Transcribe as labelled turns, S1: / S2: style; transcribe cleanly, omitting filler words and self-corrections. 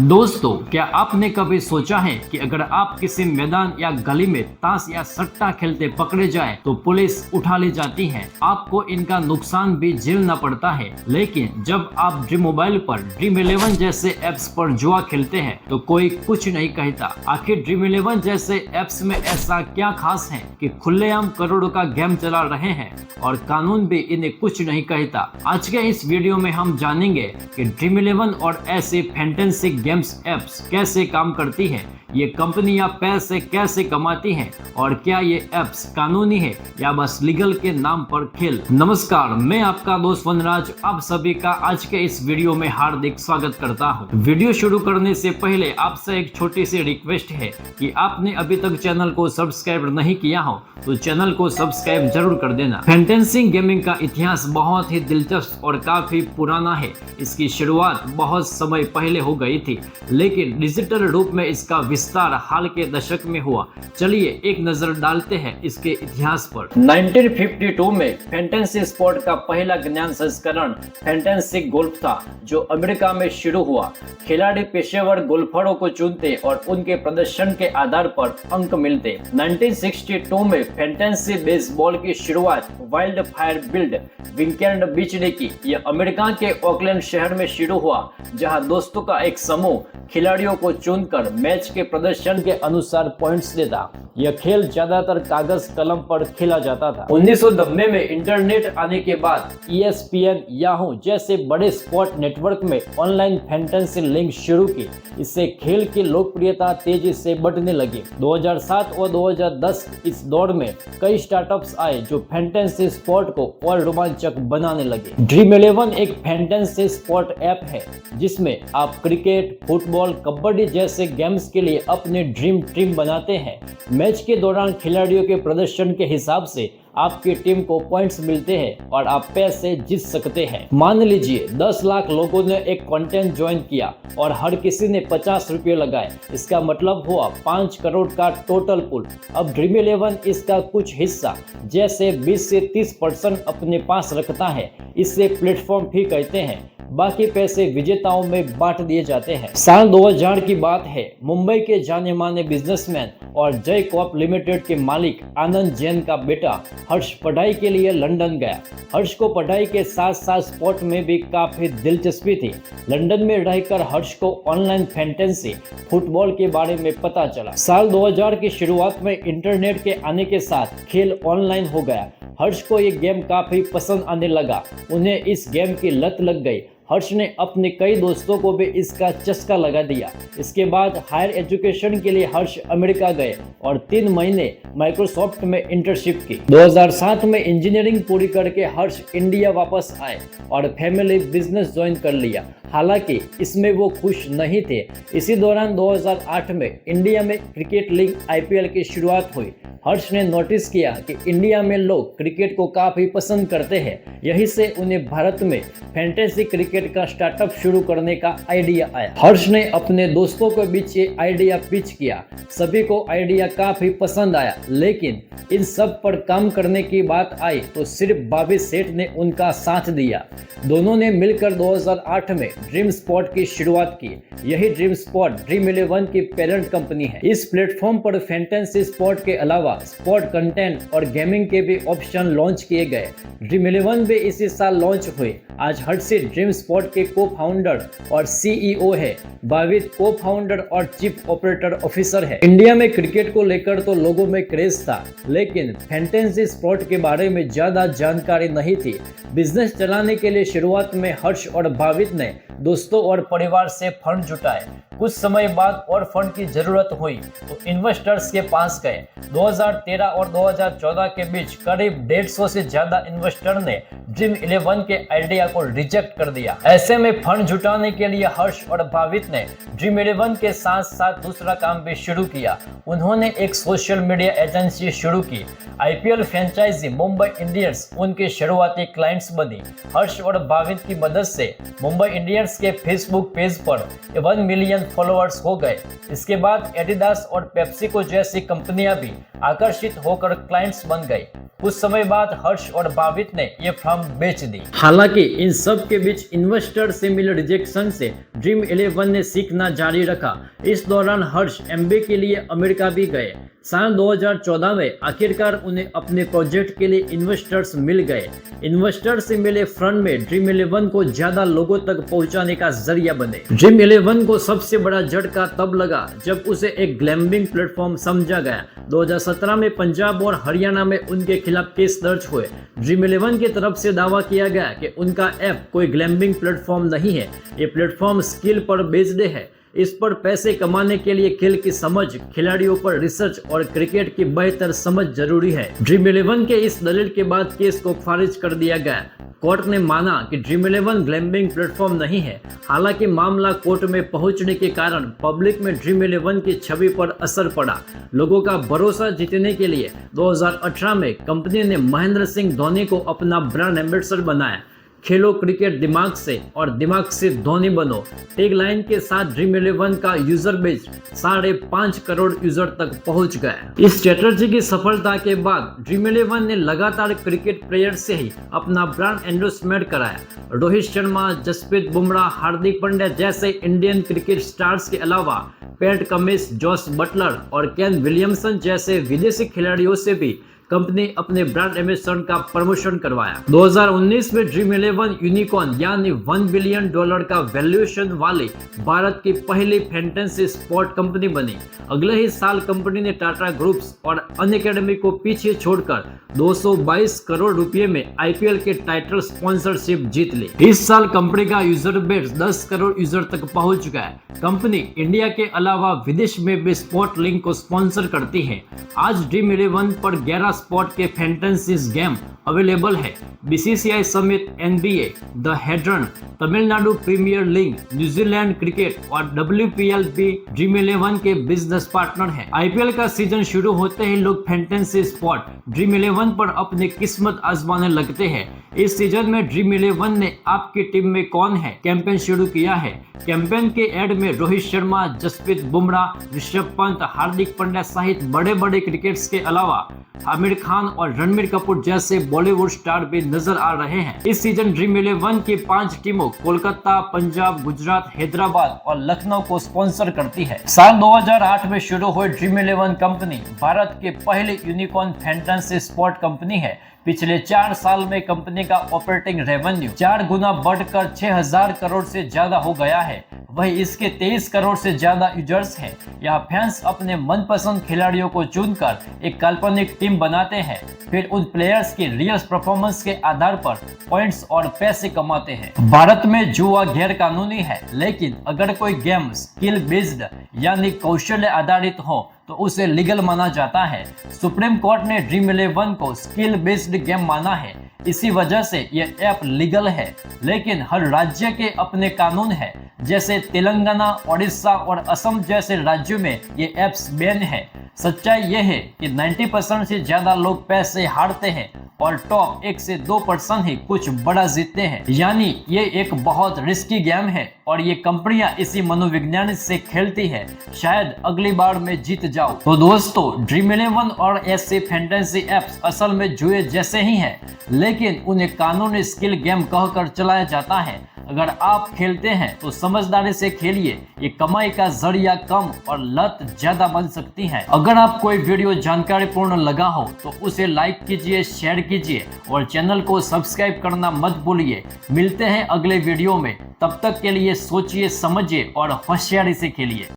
S1: दोस्तों, क्या आपने कभी सोचा है कि अगर आप किसी मैदान या गली में ताश या सट्टा खेलते पकड़े जाए तो पुलिस उठा ले जाती है। आपको इनका नुकसान भी झेलना पड़ता है, लेकिन जब आप ड्रीम मोबाइल पर ड्रीम 11 जैसे ऐप्स पर जुआ खेलते हैं तो कोई कुछ नहीं कहता। आखिर ड्रीम 11 जैसे ऐप्स में ऐसा क्या खास है कि खुलेआम करोड़ों का गेम चला रहे हैं और कानून भी इन्हें कुछ नहीं कहता। आज के इस वीडियो में हम जानेंगे कि ड्रीम 11 और ऐसे फैंटेसी गेम्स ऐप्स कैसे काम करती है, ये कंपनियां पैसे कैसे कमाती हैं और क्या ये ऐप्स कानूनी है या बस लीगल के नाम पर खेल। नमस्कार, मैं आपका दोस्त वनराज आप सभी का आज के इस वीडियो में हार्दिक स्वागत करता हूं। वीडियो शुरू करने से पहले आपसे एक छोटी सी रिक्वेस्ट है कि आपने अभी तक चैनल को सब्सक्राइब नहीं किया हो तो चैनल को सब्सक्राइब जरूर कर देना। फैंटेसी गेमिंग का इतिहास बहुत ही दिलचस्प और काफी पुराना है। इसकी शुरुआत बहुत समय पहले हो गई थी, लेकिन डिजिटल रूप में इसका विस्तार हाल के दशक में हुआ। चलिए एक नजर डालते हैं इसके इतिहास पर। 1952 में फैंटेसी स्पोर्ट का पहला ज्ञान संस्करण फैंटेसी गोल्फ था, जो अमेरिका में शुरू हुआ। खिलाड़ी पेशेवर गोल्फरों को चुनते और उनके प्रदर्शन के आधार पर अंक मिलते। 1962 में फैंटेसी बेसबॉल की शुरुआत वाइल्ड फायर बिल्ड विंकेंड बीच ने की। यह अमेरिका के ओकलैंड शहर में शुरू हुआ, जहां दोस्तों का एक समूह खिलाड़ियों को चुनकर मैच के प्रदर्शन के अनुसार पॉइंट्स देता। यह खेल ज्यादातर कागज कलम पर खेला जाता था। 1990 में इंटरनेट आने के बाद ESPN, याहू जैसे बड़े स्पोर्ट नेटवर्क में ऑनलाइन फैंटेसी लीग शुरू की। इससे खेल की लोकप्रियता तेजी से बढ़ने लगी। 2007 और 2010 इस दौर में कई स्टार्टअप्स आए जो फैंटेसी स्पोर्ट को और रोमांचक बनाने लगे। ड्रीम 11 एक फैंटेसी स्पोर्ट ऐप है जिसमें आप क्रिकेट, फुटबॉल, कबड्डी जैसे गेम्स के लिए अपने ड्रीम टीम बनाते हैं। मैच के दौरान खिलाड़ियों के प्रदर्शन के हिसाब से आपकी टीम को पॉइंट्स मिलते हैं और आप पैसे जीत सकते हैं। मान लीजिए 10 लाख लोगों ने एक कंटेंट ज्वाइन किया और हर किसी ने 50 रुपये लगाए। इसका मतलब हुआ 5 करोड़ का टोटल पुल। अब ड्रीम 11 इसका कुछ हिस्सा जैसे 20 से 30% अपने पास रखता है। इससे प्लेटफॉर्म फी कहते हैं। बाकी पैसे विजेताओं में बांट दिए जाते हैं। साल 2000 की बात है। मुंबई के जाने माने बिजनेसमैन और जय कॉप लिमिटेड के मालिक आनंद जैन का बेटा हर्ष पढ़ाई के लिए लंदन गया। हर्ष को पढ़ाई के साथ साथ स्पोर्ट में भी काफी दिलचस्पी थी। लंदन में रहकर हर्ष को ऑनलाइन फैंटेसी फुटबॉल के बारे में पता चला। साल 2000 की शुरुआत में इंटरनेट के आने के साथ खेल ऑनलाइन हो गया। हर्ष को ये गेम काफी पसंद आने लगा। उन्हें इस गेम की लत लग गई। हर्ष ने अपने कई दोस्तों को भी इसका चस्का लगा दिया। इसके बाद हायर एजुकेशन के लिए हर्ष अमेरिका गए और 3 महीने माइक्रोसॉफ्ट में इंटर्नशिप की। 2007 में इंजीनियरिंग पूरी करके हर्ष इंडिया वापस आए और फैमिली बिजनेस ज्वाइन कर लिया। हालांकि इसमें वो खुश नहीं थे। इसी दौरान 2008 में इंडिया में क्रिकेट लीग IPL की शुरुआत हुई। हर्ष ने नोटिस किया कि इंडिया में लोग क्रिकेट को काफी पसंद करते हैं। यही से उन्हें भारत में फैंटेसी क्रिकेट का स्टार्टअप शुरू करने का आइडिया आया। हर्ष ने अपने दोस्तों के बीच ये आइडिया पिच किया। सभी को आइडिया काफी पसंद आया, लेकिन इन सब पर काम करने की बात आई तो सिर्फ बॉबी सेठ ने उनका साथ दिया। दोनों ने मिलकर 2008 में ड्रीम स्पोर्ट की शुरुआत की। यही ड्रीम स्पोर्ट ड्रीम 11 की पेरेंट कंपनी है। इस प्लेटफॉर्म पर फैंटेसी स्पोर्ट के अलावा स्पोर्ट कंटेंट और गेमिंग के भी ऑप्शन लॉन्च किए गए। ड्रीम 11 भी इसी साल लॉन्च हुई। आज हर्षित ड्रीम स्पोर्ट के को फाउंडर और CEO है। बाविद को फाउंडर और चीफ ऑपरेटर ऑफिसर है। इंडिया में क्रिकेट को लेकर तो लोगों में क्रेज था, लेकिन फैंटेसी स्पोर्ट के बारे में ज्यादा जानकारी नहीं थी। बिजनेस चलाने के लिए शुरुआत में हर्ष और बाविद ने दोस्तों और परिवार से फंड जुटाए। कुछ समय बाद और फंड की जरूरत हुई तो इन्वेस्टर्स के पास गए। 2013 और 2014 के बीच करीब 150 से ज्यादा इन्वेस्टर ने ड्रीम 11 के आइडिया को रिजेक्ट कर दिया। ऐसे में फंड जुटाने के लिए हर्ष और बाविद ने ड्रीम 11 के साथ साथ दूसरा काम भी शुरू किया। उन्होंने एक सोशल मीडिया एजेंसी शुरू की। IPL फ्रेंचाइजी मुंबई इंडियंस उनके शुरुआती क्लाइंट्स बनी। हर्ष और बाविद की मदद से मुंबई इंडियंस के फेसबुक पेज पर 1 मिलियन फॉलोअर्स हो गए। इसके बाद एडिडास और पेप्सिको जैसी कंपनियां भी आकर्षित होकर क्लाइंट्स बन गई। कुछ समय बाद हर्ष और बाविद ने यह फर्म अब बेच दी। हालांकि इन सब के बीच इन्वेस्टर से मिले रिजेक्शन से ड्रीम 11 ने सीखना जारी रखा। इस दौरान हर्ष एमबीए के लिए अमेरिका भी गए। साल 2014 में आखिरकार उन्हें अपने प्रोजेक्ट के लिए इन्वेस्टर्स मिल गए। इन्वेस्टर्स से मिले फंड में ड्रीम 11 को ज्यादा लोगों तक पहुंचाने का जरिया बने। ड्रीम 11 को सबसे बड़ा झटका तब लगा जब उसे एक ग्लैम्बिंग प्लेटफॉर्म समझा गया। 2017 में पंजाब और हरियाणा में उनके खिलाफ केस दर्ज हुए। ड्रीम 11 की तरफ से दावा किया गया कि उनका ऐप कोई ग्लैम्बिंग प्लेटफॉर्म नहीं है, ये प्लेटफॉर्म स्किल पर बेस्ड है। इस पर पैसे कमाने के लिए खेल की समझ, खिलाड़ियों पर रिसर्च और क्रिकेट की बेहतर समझ जरूरी है। ड्रीम 11 के इस दलील के बाद केस को खारिज कर दिया गया। कोर्ट ने माना कि ड्रीम 11 ग्लैम्बिंग प्लेटफॉर्म नहीं है। हालांकि मामला कोर्ट में पहुंचने के कारण पब्लिक में ड्रीम 11 की छवि पर असर पड़ा। लोगों का भरोसा जीतने के लिए 2018 में कंपनी ने महेंद्र सिंह धोनी को अपना ब्रांड एम्बेसडर बनाया। खेलो क्रिकेट दिमाग से और दिमाग से धोनी बनो टैगलाइन के साथ ड्रीम 11 का यूजर बेस 5.5 करोड़ यूजर तक पहुंच गया। इस स्ट्रेटजी की सफलता के बाद ड्रीम 11 ने लगातार क्रिकेट प्लेयर से ही अपना ब्रांड एंडोर्समेंट कराया। रोहित शर्मा, जसप्रीत बुमराह, हार्दिक पांड्या जैसे इंडियन क्रिकेट स्टार्स के अलावा पैट कमिंस, जॉस बटलर और केन विलियमसन जैसे विदेशी खिलाड़ियों से भी कंपनी अपने ब्रांड एम्बेसडर का प्रमोशन करवाया। 2019 में ड्रीम 11 यूनिकॉर्न यानी $1 बिलियन का वैल्यूएशन वाली भारत की पहली फैंटेसी स्पोर्ट कंपनी बनी। अगले ही साल कंपनी ने टाटा ग्रुप्स और अनअकैडमी को पीछे छोड़कर 222 करोड़ रुपए में आईपीएल के टाइटल स्पॉन्सरशिप जीत ली। इस साल कंपनी का यूजर बेस 10 करोड़ यूजर तक पहुंच गया। कंपनी इंडिया के अलावा विदेश में भी स्पोर्ट लिंक को स्पॉन्सर करती है। आज ड्रीम 11 पर 11 स्पोर्ट के फैंटेसी गेम अवेलेबल है। बीसीसीआई समेत NBA, the Hundred, Tamil Nadu Premier League, New Zealand cricket और WPL भी ड्रीम 11 के बिजनेस पार्टनर हैं। आईपीएल का सीजन शुरू होते ही लोग फैंटेसी स्पोर्ट ड्रीम 11 पर अपनी किस्मत आजमाने लगते हैं। इस सीजन में ड्रीम 11 ने आपकी टीम में कौन है कैंपेन शुरू किया है। कैंपेन के एड में रोहित शर्मा, जसप्रीत बुमराह, ऋषभ पंत, हार्दिक पांड्या सहित बड़े बड़े क्रिकेटर्स के अलावा आमिर खान और रणबीर कपूर जैसे बॉलीवुड स्टार भी नजर आ रहे हैं। इस सीजन ड्रीम 11 की 5 टीमों कोलकाता, पंजाब, गुजरात, हैदराबाद और लखनऊ को स्पॉन्सर करती है। साल 2008 में शुरू हुई ड्रीम 11 कंपनी भारत के पहले यूनिकॉर्न फैंटेसी स्पोर्ट कंपनी है। पिछले 4 साल में कंपनी का ऑपरेटिंग रेवेन्यू 4 गुना बढ़कर 6000 करोड़ से ज्यादा हो गया है। वही इसके 23 करोड़ से ज्यादा यूजर्स हैं। यहाँ फैंस अपने मनपसंद खिलाड़ियों को चुनकर एक काल्पनिक टीम बनाते हैं, फिर उन प्लेयर्स की रियल परफॉर्मेंस के आधार पर पॉइंट्स और पैसे कमाते हैं। भारत में जुआ गैर कानूनी है, लेकिन अगर कोई गेम स्किल बेस्ड यानी कौशल्य आधारित हो तो उसे लीगल माना जाता है। सुप्रीम कोर्ट ने ड्रीम 11 को स्किल बेस्ड गेम माना है। इसी वजह से ये ऐप लीगल है, लेकिन हर राज्य के अपने कानून है। जैसे तेलंगाना, ओडिशा और असम जैसे राज्यों में ये ऐप्स बैन है। सच्चाई ये है कि 90% से ज्यादा लोग पैसे हारते हैं और टॉप 1 से 2% ही कुछ बड़ा जीतते हैं। यानी ये एक बहुत रिस्की गेम है और ये कंपनियां इसी मनोविज्ञान से खेलती है, शायद अगली बार में जीत जाओ। तो दोस्तों, ड्रीम 11 और ऐसे फैंटेसी एप्स असल में जुए जैसे ही हैं, लेकिन उन्हें कानूनी स्किल गेम कहकर चलाया जाता है। अगर आप खेलते हैं तो समझदारी से खेलिए, ये कमाई का जरिया कम और लत ज्यादा बन सकती है। अगर आप कोई वीडियो जानकारीपूर्ण लगा हो तो उसे लाइक कीजिए, शेयर कीजिए और चैनल को सब्सक्राइब करना मत भूलिए। मिलते हैं अगले वीडियो में, तब तक के लिए सोचिए, समझिए और होशियारी से खेलिए।